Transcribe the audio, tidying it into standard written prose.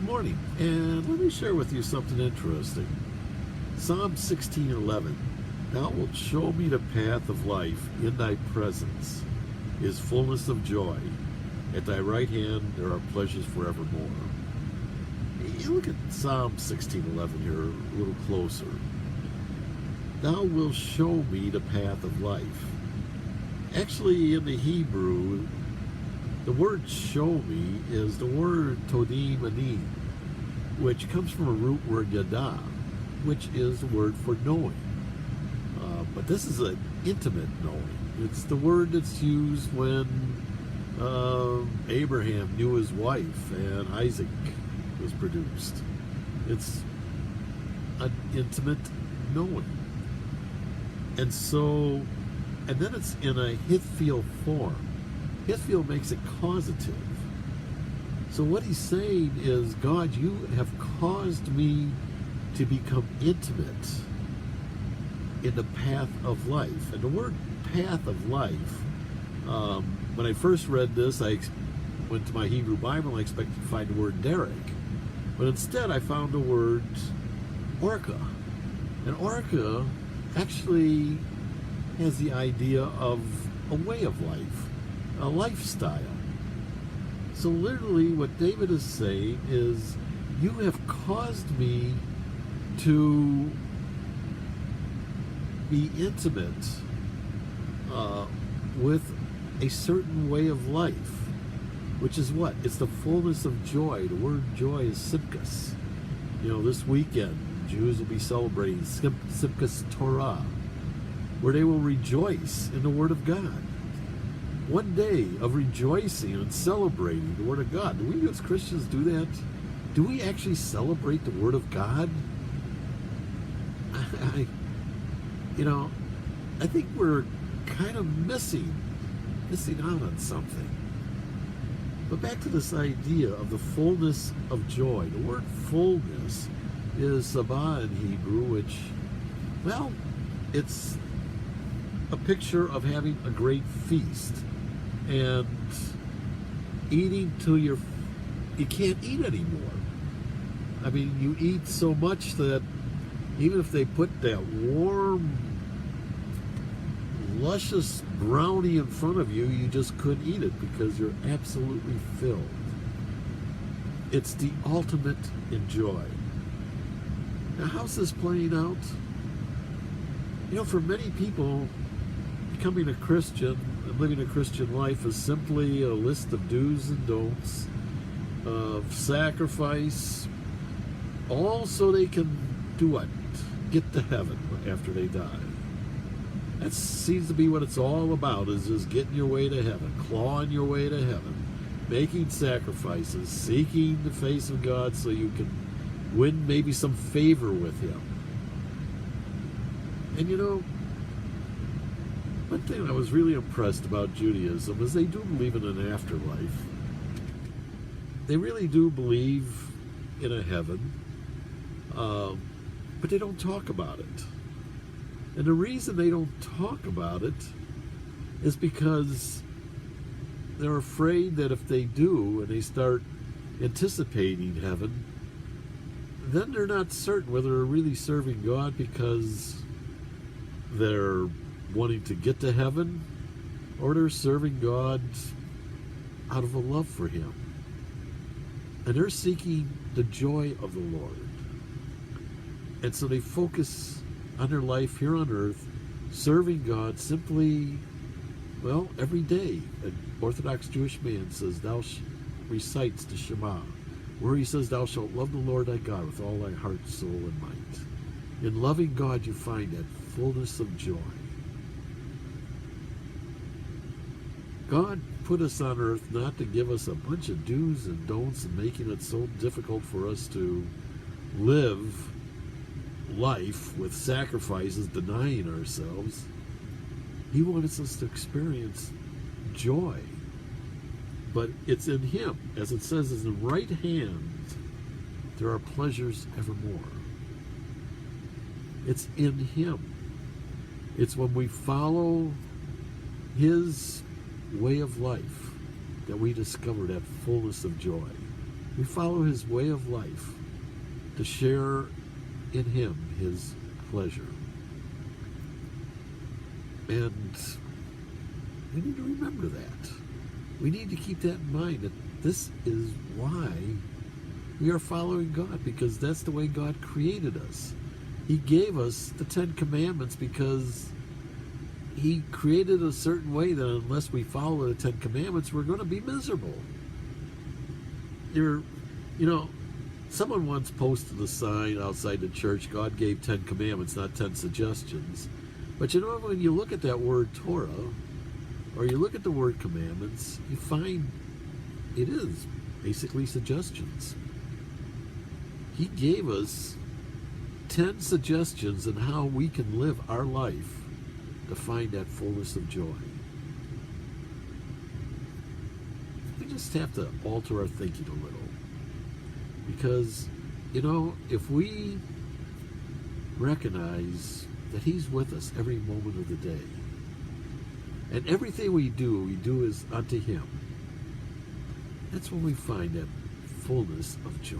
Good morning, and let me share with you something interesting. Psalm 16:11. Thou wilt show me the path of life. In thy presence is fullness of joy. At thy right hand there are pleasures forevermore. You look at Psalm 16:11 here a little closer. Thou wilt show me the path of life. Actually, in the Hebrew, the word show me is the word todim ani, which comes from a root word yada, which is the word for knowing. But this is an intimate knowing. It's the word that's used when Abraham knew his wife and Isaac was produced. It's an intimate knowing. And then it's in a Hithfiel form. Hithfiel makes it causative. So what he's saying is, God, you have caused me to become intimate in the path of life. And the word path of life, when I first read this, I went to my Hebrew Bible and I expected to find the word derek. But instead I found the word orca. And orca actually has the idea of a way of life, a lifestyle. So literally what David is saying is, you have caused me to be intimate with a certain way of life, which is what? It's the fullness of joy. The word joy is simchas. This weekend, Jews will be celebrating Simchas Torah, where they will rejoice in the Word of God. One day of rejoicing and celebrating the Word of God. Do we as Christians do that? Do we actually celebrate the Word of God? I think we're kind of missing out on something. But back to this idea of the fullness of joy. The word fullness is sabah in Hebrew, which, well, it's a picture of having a great feast and eating till you can't eat anymore. I mean, you eat so much that even if they put that warm, luscious brownie in front of you, you just couldn't eat it because you're absolutely filled. It's the ultimate in joy. Now, how's this playing out? For many people, becoming a Christian and living a Christian life is simply a list of do's and don'ts, of sacrifice, all so they can do what? Get to heaven after they die. That seems to be what it's all about, is just getting your way to heaven, clawing your way to heaven, making sacrifices, seeking the face of God so you can win maybe some favor with Him. And one thing I was really impressed about Judaism is they do believe in an afterlife. They really do believe in a heaven, but they don't talk about it. And the reason they don't talk about it is because they're afraid that if they do and they start anticipating heaven, then they're not certain whether they're really serving God because they're wanting to get to heaven, or they're serving God out of a love for Him. And they're seeking the joy of the Lord. And so they focus on their life here on earth, serving God simply, every day. An Orthodox Jewish man says, recites the Shema, where he says, thou shalt love the Lord thy God with all thy heart, soul, and might. In loving God, you find that fullness of joy. God put us on earth not to give us a bunch of do's and don'ts and making it so difficult for us to live life with sacrifices, denying ourselves. He wants us to experience joy. But it's in Him. As it says, in the right hand there are pleasures evermore. It's in Him. It's when we follow His way of life that we discover that fullness of joy. We follow his way of life to share in him his pleasure. And we need to remember that. We need to keep that in mind, that this is why we are following God, because that's the way God created us. He gave us the 10 Commandments because he created a certain way that unless we follow the 10 Commandments, we're going to be miserable. Someone once posted a sign outside the church, God gave 10 Commandments, not 10 suggestions. But when you look at that word Torah, or you look at the word commandments, you find it is basically suggestions. He gave us 10 suggestions on how we can live our life to find that fullness of joy. We just have to alter our thinking a little. Because, if we recognize that he's with us every moment of the day, and everything we do is unto him, that's when we find that fullness of joy.